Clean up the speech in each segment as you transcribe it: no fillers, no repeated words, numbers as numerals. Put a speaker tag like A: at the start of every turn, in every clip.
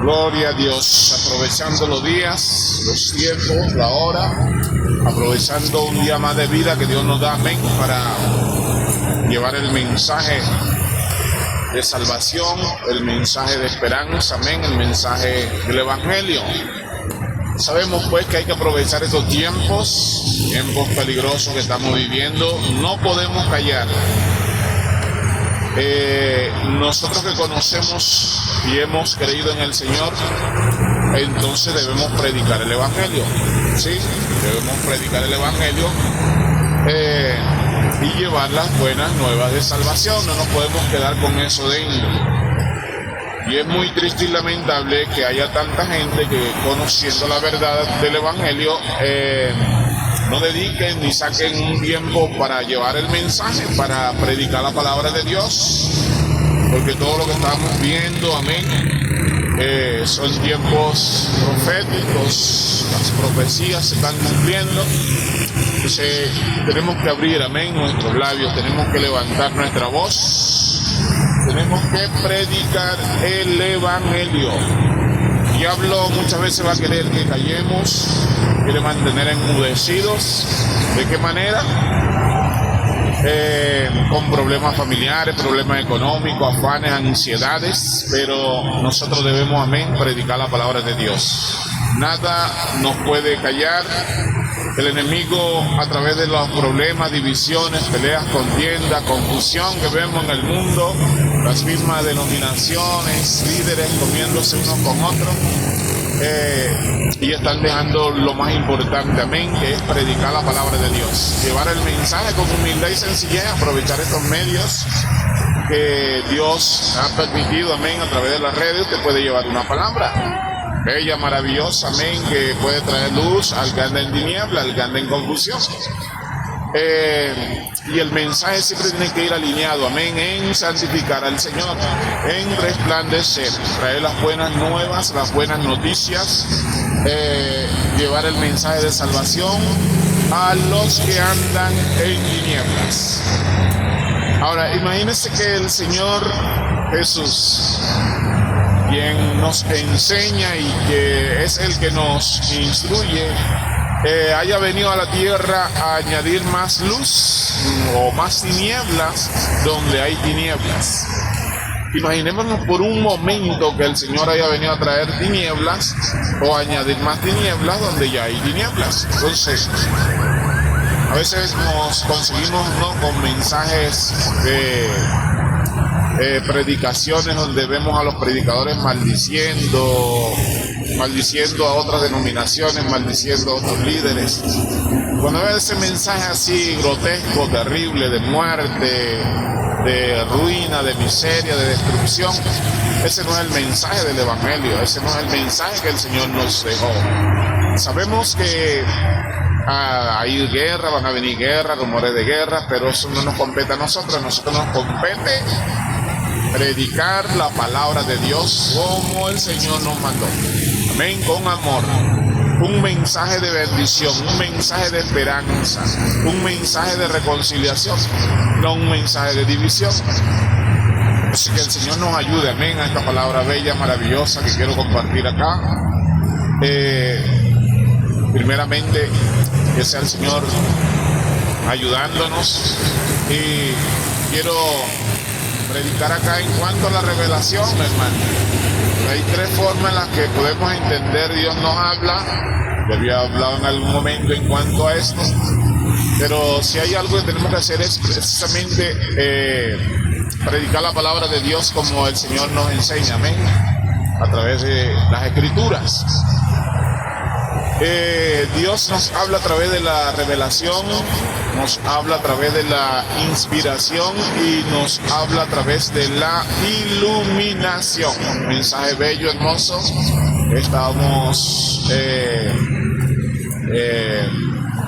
A: Gloria a Dios, aprovechando los días, los tiempos, la hora, aprovechando un día más de vida que Dios nos da, amén, para llevar el mensaje de salvación, el mensaje de esperanza, amén, el mensaje del Evangelio. Sabemos pues que hay que aprovechar estos tiempos peligrosos que estamos viviendo. No podemos callar. Nosotros que conocemos y hemos creído en el Señor, entonces debemos predicar el Evangelio, ¿sí? Debemos predicar el Evangelio y llevar las buenas nuevas de salvación. No nos podemos quedar con eso dentro. Y es muy triste y lamentable que haya tanta gente que, conociendo la verdad del Evangelio, no dediquen ni saquen un tiempo para llevar el mensaje, para predicar la palabra de Dios, porque todo lo que estamos viendo, amén, son tiempos proféticos, las profecías se están cumpliendo. Entonces tenemos que abrir, amén, nuestros labios, tenemos que levantar nuestra voz, tenemos que predicar el Evangelio. El diablo muchas veces va a querer que callemos, quiere mantener enmudecidos. ¿De qué manera? Con problemas familiares, problemas económicos, afanes, ansiedades, pero nosotros debemos, amén, predicar la palabra de Dios. Nada nos puede callar. El enemigo, a través de los problemas, divisiones, peleas, contienda, confusión que vemos en el mundo, las mismas denominaciones, líderes comiéndose unos con otros, y están dejando lo más importante, amén, que es predicar la palabra de Dios, llevar el mensaje con humildad y sencillez, aprovechar estos medios que Dios ha permitido, amén, a través de las redes. Usted puede llevar una palabra bella, maravillosa, amén, que puede traer luz al que anda en tiniebla, al que anda en confusión. Y el mensaje siempre tiene que ir alineado, amén, en santificar al Señor, en resplandecer, traer las buenas nuevas, las buenas noticias, llevar el mensaje de salvación a los que andan en tinieblas. Ahora, imagínense que el Señor Jesús, quien nos enseña y que es el que nos instruye, haya venido a la tierra a añadir más luz o más tinieblas donde hay tinieblas. Imaginémonos por un momento que el Señor haya venido a traer tinieblas o añadir más tinieblas donde ya hay tinieblas. Entonces, a veces nos conseguimos, ¿no?, con mensajes de predicaciones donde vemos a los predicadores maldiciendo a otras denominaciones, maldiciendo a otros líderes. Cuando veo ese mensaje así grotesco, terrible, de muerte, de ruina, de miseria, de destrucción, ese no es el mensaje del Evangelio, ese no es el mensaje que el Señor nos dejó. Sabemos que hay guerra, van a venir guerras, rumores de guerra, pero eso no nos compete a nosotros nos compete predicar la palabra de Dios como el Señor nos mandó, amén, con amor, un mensaje de bendición, un mensaje de esperanza, un mensaje de reconciliación, no un mensaje de división. Así que el Señor nos ayude, amén, a esta palabra bella, maravillosa que quiero compartir acá. Primeramente, que sea el Señor ayudándonos, y quiero predicar acá en cuanto a la revelación, hermano. Hay tres formas en las que podemos entender Dios nos habla. Ya había hablado en algún momento en cuanto a esto, pero si hay algo que tenemos que hacer es precisamente predicar la palabra de Dios como el Señor nos enseña, amén, a través de las Escrituras. Dios nos habla a través de la revelación, nos habla a través de la inspiración y nos habla a través de la iluminación. Un mensaje bello, hermoso. Estamos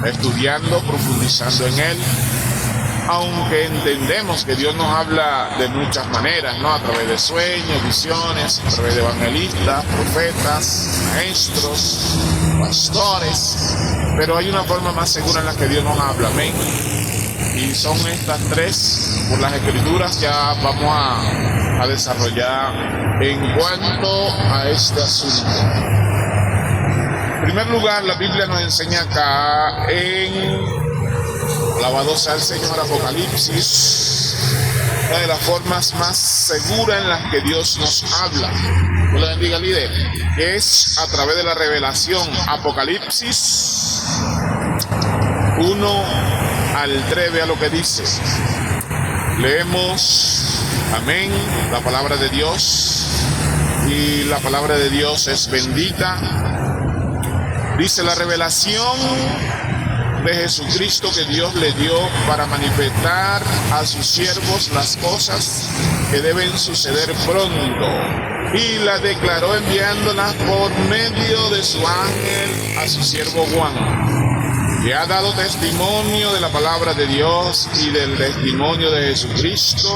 A: estudiando, profundizando en él, aunque entendemos que Dios nos habla de muchas maneras, ¿no? A través de sueños, visiones, a través de evangelistas, profetas, maestros, pastores, pero hay una forma más segura en la que Dios nos habla, amén. Y son estas tres, por las Escrituras. Ya vamos a desarrollar en cuanto a este asunto. En primer lugar, la Biblia nos enseña acá en, alabado sea el Señor, Apocalipsis, una de las formas más seguras en las que Dios nos habla. Dios le bendiga, líder, que es a través de la revelación. Apocalipsis 1 al 3, vea lo que dice. Leemos, amén, la palabra de Dios, y la palabra de Dios es bendita. Dice: la revelación de Jesucristo que Dios le dio para manifestar a sus siervos las cosas que deben suceder pronto, y la declaró enviándolas por medio de su ángel a su siervo Juan, que ha dado testimonio de la palabra de Dios y del testimonio de Jesucristo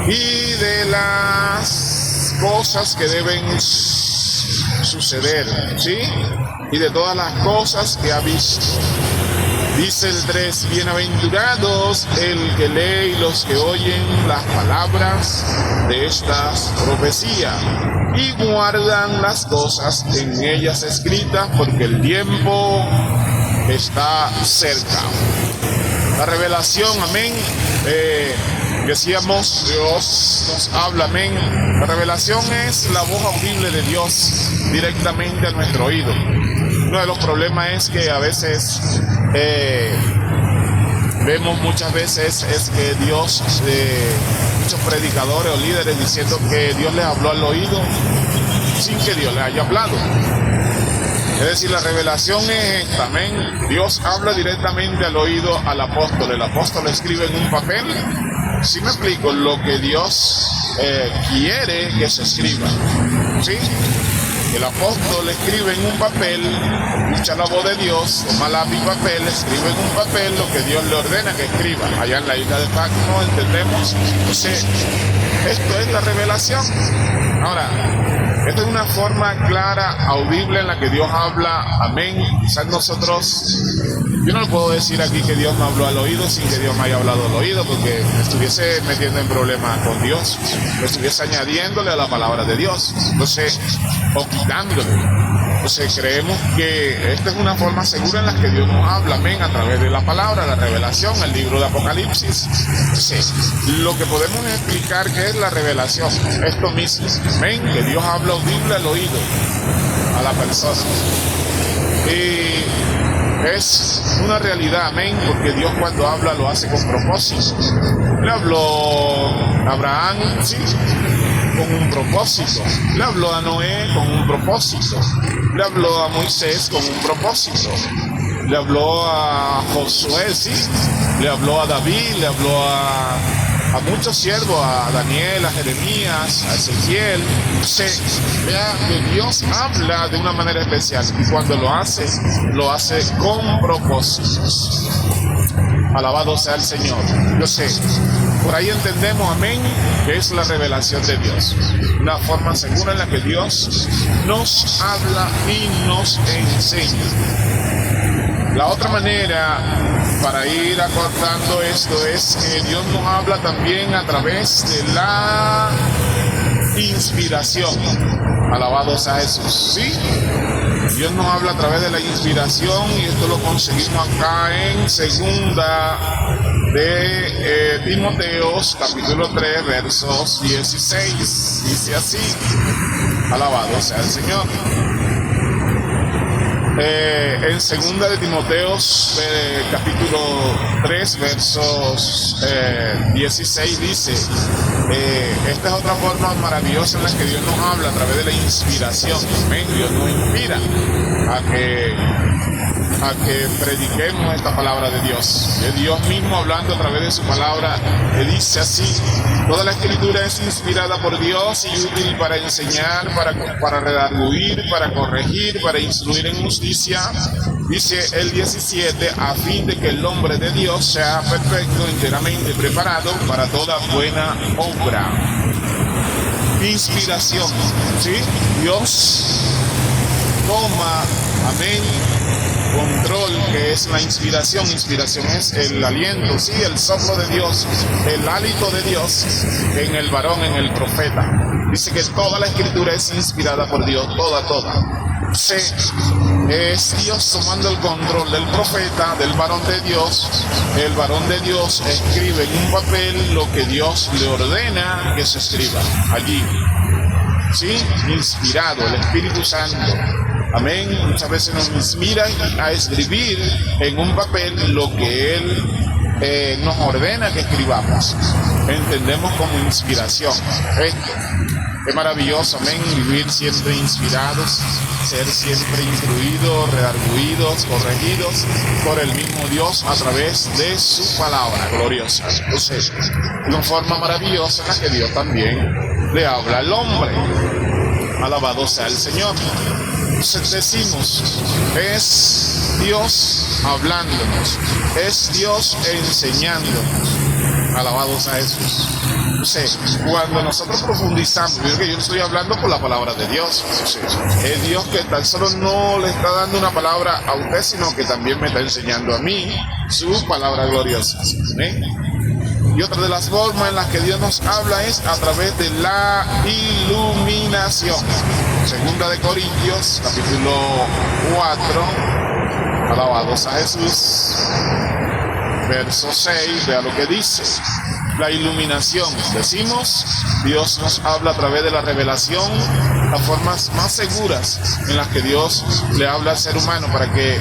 A: y de las cosas que deben suceder, ¿sí? Y de todas las cosas que ha visto. Dice el 3: bienaventurados el que lee y los que oyen las palabras de estas profecías y guardan las cosas en ellas escritas, porque el tiempo está cerca. La revelación, amén. Decíamos, Dios nos habla, amén. La revelación es la voz audible de Dios directamente a nuestro oído. Uno de los problemas es que a veces vemos muchas veces es que Dios, muchos predicadores o líderes diciendo que Dios les habló al oído sin que Dios les haya hablado. Es decir, la revelación es esta, amén. Dios habla directamente al oído al apóstol. El apóstol escribe en un papel, si me explico, lo que Dios quiere que se escriba, ¿sí? El apóstol escribe en un papel, escucha la voz de Dios, toma lápiz y papel, escribe en un papel lo que Dios le ordena que escriba. Allá en la isla de Patmos, entendemos. Entonces, esto es la revelación. Ahora, esta es una forma clara, audible en la que Dios habla, amén. Quizás nosotros, yo no le puedo decir aquí que Dios me habló al oído sin que Dios me haya hablado al oído, porque me estuviese metiendo en problemas con Dios, me estuviese añadiéndole a la palabra de Dios, entonces, o quitándole. Entonces creemos que esta es una forma segura en la que Dios nos habla, amén, a través de la palabra, la revelación, el libro de Apocalipsis. Entonces, lo que podemos explicar que es la revelación, esto mismo, amén, que Dios habla audible al oído a la persona. Y es una realidad, amén, porque Dios cuando habla lo hace con propósito. Le habló a Abraham, sí, con un propósito. Le habló a Noé con un propósito. Le habló a Moisés con un propósito. Le habló a Josué, sí. Le habló a David, le habló a muchos siervos, a Daniel, a Jeremías, a Ezequiel. Vea que Dios habla de una manera especial y cuando lo hace con propósitos. Alabado sea el Señor. Yo sé, por ahí entendemos, amén, que es la revelación de Dios. Una forma segura en la que Dios nos habla y nos enseña. La otra manera, para ir acortando esto, es que Dios nos habla también a través de la inspiración. Alabado sea Jesús. ¿Sí? Dios nos habla a través de la inspiración y esto lo conseguimos acá en segunda de Timoteos, capítulo 3, versos 16. Dice así: alabado sea el Señor. En segunda de Timoteos, capítulo 3, versos 16 dice, esta es otra forma maravillosa en la que Dios nos habla a través de la inspiración. Amén. Dios nos inspira a que prediquemos esta palabra de Dios. Es Dios mismo hablando a través de su palabra, que dice así: toda la escritura es inspirada por Dios y útil para enseñar, para redarguir, para corregir, para instruir en justicia. Dice el 17, a fin de que el hombre de Dios sea perfecto, enteramente preparado para toda buena obra. Inspiración, ¿sí? Dios toma, amén, control que es la inspiración. Inspiración es el aliento, sí, el soplo de Dios, el hálito de Dios en el varón, en el profeta. Dice que toda la escritura es inspirada por Dios, toda. Sí, es Dios tomando el control del profeta, del varón de Dios. El varón de Dios escribe en un papel lo que Dios le ordena que se escriba allí. Sí, inspirado, el Espíritu Santo. Amén. Muchas veces nos inspira a escribir en un papel lo que Él nos ordena que escribamos. Entendemos como inspiración. Esto es maravilloso, amén. Vivir siempre inspirados, ser siempre instruidos, redarguidos, corregidos por el mismo Dios a través de su palabra gloriosa. Entonces, una forma maravillosa en la que Dios también le habla al hombre. Alabado sea el Señor. Entonces decimos, es Dios hablándonos, es Dios enseñándonos. Alabado sea Jesús. Entonces, cuando nosotros profundizamos, yo estoy hablando por la palabra de Dios. Es Dios que tan solo no le está dando una palabra a usted, sino que también me está enseñando a mí su palabra gloriosa. ¿Eh? Y otra de las formas en las que Dios nos habla es a través de la iluminación. Segunda de Corintios, capítulo 4, alabados a Jesús, verso 6, vea lo que dice. La iluminación, decimos, Dios nos habla a través de la revelación, las formas más seguras en las que Dios le habla al ser humano para que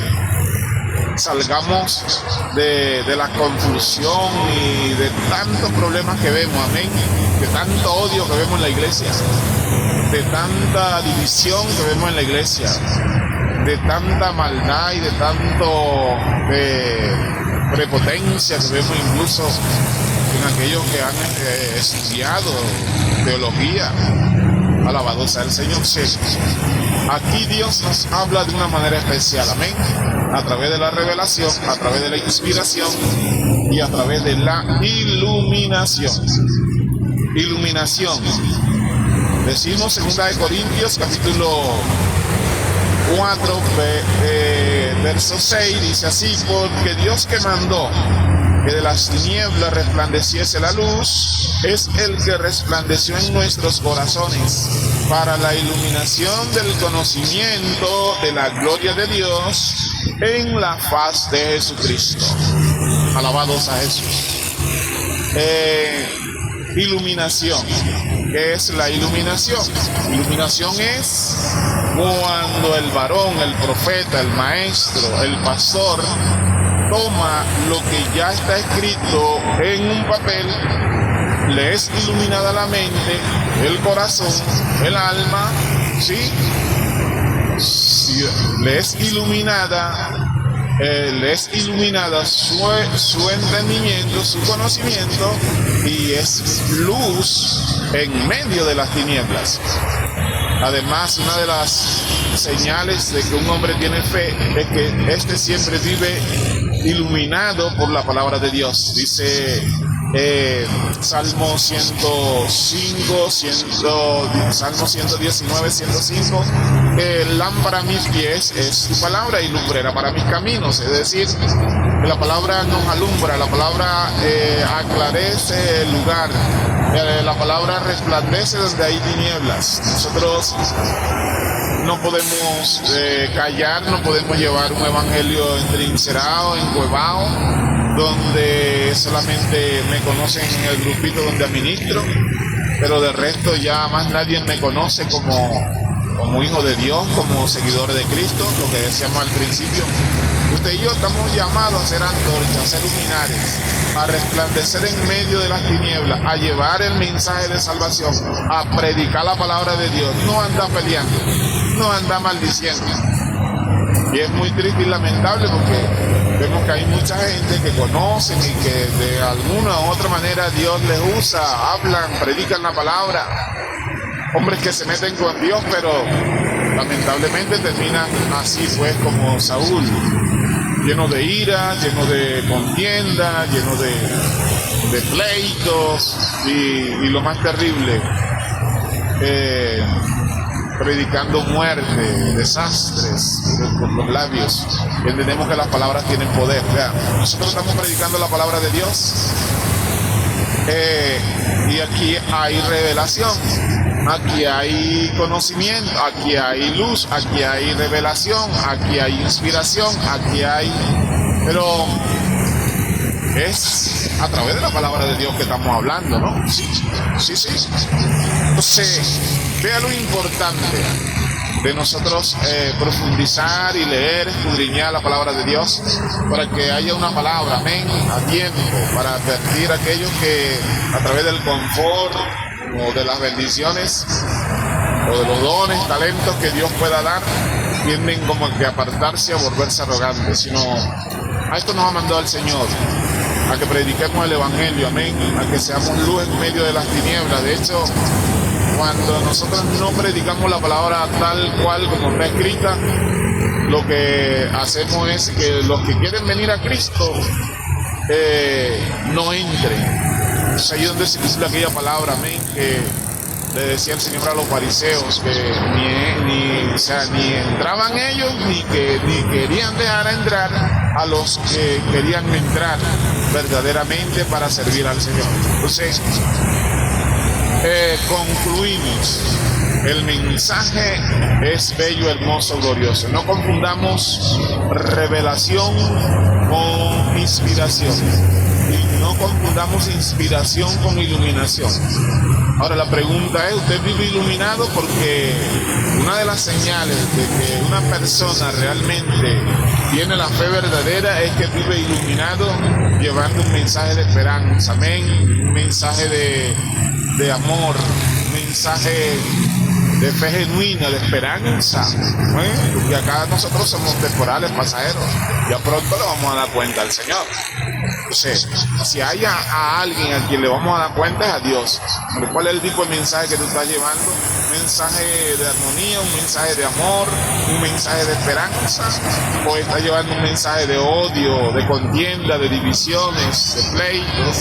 A: salgamos de la confusión y de tantos problemas que vemos, amén, de tanto odio que vemos en la iglesia, de tanta división que vemos en la iglesia, de tanta maldad y de tanto prepotencia que vemos incluso en aquellos que han estudiado teología. Alabado sea el Señor. Sí. Aquí Dios nos habla de una manera especial, amén, a través de la revelación, a través de la inspiración y a través de la iluminación. Iluminación. Decimos 2 de Corintios, capítulo 4, verso 6, dice así: porque Dios que mandó que de las tinieblas resplandeciese la luz, es el que resplandeció en nuestros corazones para la iluminación del conocimiento de la gloria de Dios en la faz de Jesucristo. Alabados a Jesús. Iluminación. ¿Qué es la iluminación? Iluminación es cuando el varón, el profeta, el maestro, el pastor toma lo que ya está escrito en un papel, le es iluminada la mente, el corazón, el alma, ¿sí? Le es iluminada su entendimiento, su conocimiento, y es luz en medio de las tinieblas. Además, una de las señales de que un hombre tiene fe es que éste siempre vive iluminado por la palabra de Dios. Dice Salmo 105, Salmo 119, 105, lámpara a mis pies es tu palabra y lumbrera para mis caminos. Es decir, que la palabra nos alumbra, la palabra aclarece el lugar, la palabra resplandece donde hay tinieblas. Nosotros no podemos callar, no podemos llevar un evangelio entrincerado, encuevado, donde solamente me conocen en el grupito donde administro, pero de resto ya más nadie me conoce como hijo de Dios, como seguidor de Cristo, lo que decíamos al principio. Usted y yo estamos llamados a ser antorchas, a ser luminares, a resplandecer en medio de las tinieblas, a llevar el mensaje de salvación, a predicar la palabra de Dios, no anda peleando, no anda maldiciendo. Y es muy triste y lamentable porque vemos que hay mucha gente que conocen y que de alguna u otra manera Dios les usa, hablan, predican la palabra. Hombres que se meten con Dios, pero lamentablemente terminan así, pues, como Saúl, lleno de ira, lleno de contienda, lleno de pleitos y lo más terrible, predicando muerte, desastres por los labios. Entendemos que las palabras tienen poder. Vean, nosotros estamos predicando la palabra de Dios. Y aquí hay revelación, aquí hay conocimiento, aquí hay luz, aquí hay revelación, aquí hay inspiración, aquí hay... Pero es a través de la palabra de Dios que estamos hablando, ¿no? Sí. Entonces, vea lo importante de nosotros profundizar y leer, escudriñar la palabra de Dios, para que haya una palabra, amén, a tiempo, para advertir a aquellos que a través del confort o de las bendiciones o de los dones, talentos que Dios pueda dar, tienden como que a apartarse, a volverse arrogantes, sino a esto nos ha mandado el Señor, a que prediquemos el Evangelio, amén, a que seamos luz en medio de las tinieblas. De hecho, cuando nosotros no predicamos la palabra tal cual como está escrita, lo que hacemos es que los que quieren venir a Cristo no entren. Es ahí donde se dice aquella palabra, amén, que le decía el Señor a los fariseos, que ni entraban ellos, ni querían dejar entrar a los que querían entrar verdaderamente para servir al Señor. Entonces, concluimos. El mensaje es bello, hermoso, glorioso. No confundamos revelación con inspiración. Y no confundamos inspiración con iluminación. Ahora la pregunta es, ¿usted vive iluminado? Porque una de las señales de que una persona realmente tiene la fe verdadera es que vive iluminado, llevando un mensaje de esperanza, amén, un mensaje de amor, un mensaje de fe genuina, de esperanza, porque acá nosotros somos temporales, pasajeros, ya pronto le vamos a dar cuenta al Señor. Entonces, si hay a alguien a quien le vamos a dar cuenta es a Dios. ¿Cuál es el tipo de mensaje que tú estás llevando? ¿Un mensaje de armonía, un mensaje de amor, un mensaje de esperanza? ¿O estás llevando un mensaje de odio, de contienda, de divisiones, de pleitos?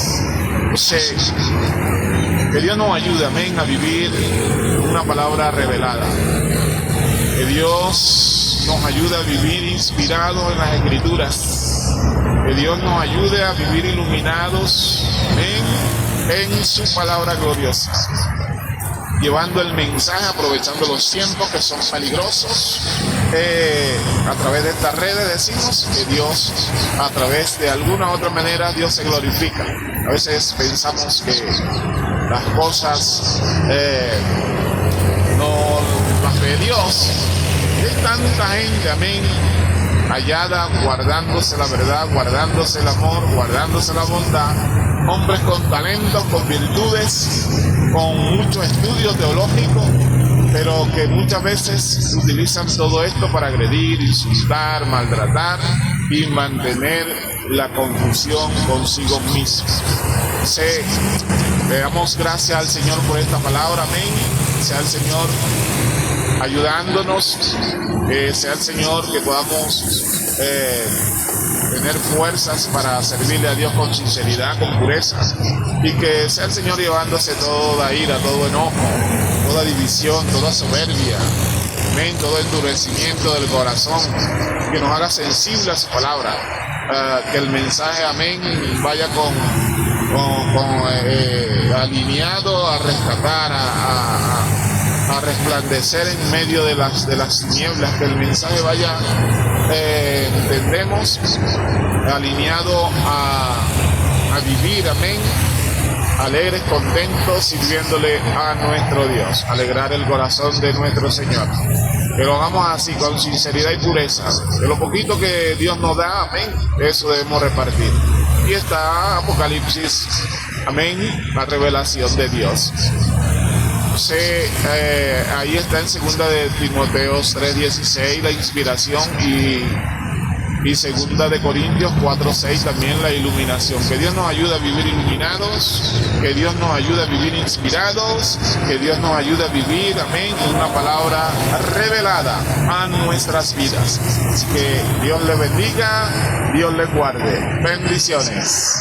A: Entonces, que Dios nos ayude, amén, a vivir una palabra revelada. Que Dios nos ayude a vivir inspirados en las Escrituras. Que Dios nos ayude a vivir iluminados en su palabra gloriosa. Llevando el mensaje, aprovechando los tiempos que son peligrosos. A través de estas redes decimos que Dios, a través de alguna u otra manera, Dios se glorifica. A veces pensamos que las cosas no las ve Dios. Hay tanta gente, amén, hallada, guardándose la verdad, guardándose el amor, guardándose la bondad, hombres con talentos, con virtudes, con mucho estudio teológico, pero que muchas veces utilizan todo esto para agredir, insultar, maltratar y mantener la confusión consigo mismos. Le damos gracias al Señor por esta palabra, amén. Sea el Señor ayudándonos, sea el Señor que podamos tener fuerzas para servirle a Dios con sinceridad, con pureza, y que sea el Señor llevándose toda ira, todo enojo, toda división, toda soberbia, amén, todo endurecimiento del corazón, que nos haga sensible a su palabra, que el mensaje, amén, vaya alineado a rescatar, a resplandecer en medio de las tinieblas, que el mensaje vaya, entendemos, alineado a vivir, amén, alegres, contentos, sirviéndole a nuestro Dios, alegrar el corazón de nuestro Señor. Que lo hagamos así, con sinceridad y pureza. Que lo poquito que Dios nos da, amén, eso debemos repartir. Y está Apocalipsis, amén, la revelación de Dios. Ahí está en 2 de Timoteo 3:16 la inspiración y 2 de Corintios 4:6 también la iluminación. Que Dios nos ayude a vivir iluminados, que Dios nos ayude a vivir inspirados, que Dios nos ayude a vivir, amén, una palabra revelada a nuestras vidas. Así que Dios les bendiga, Dios les guarde. Bendiciones.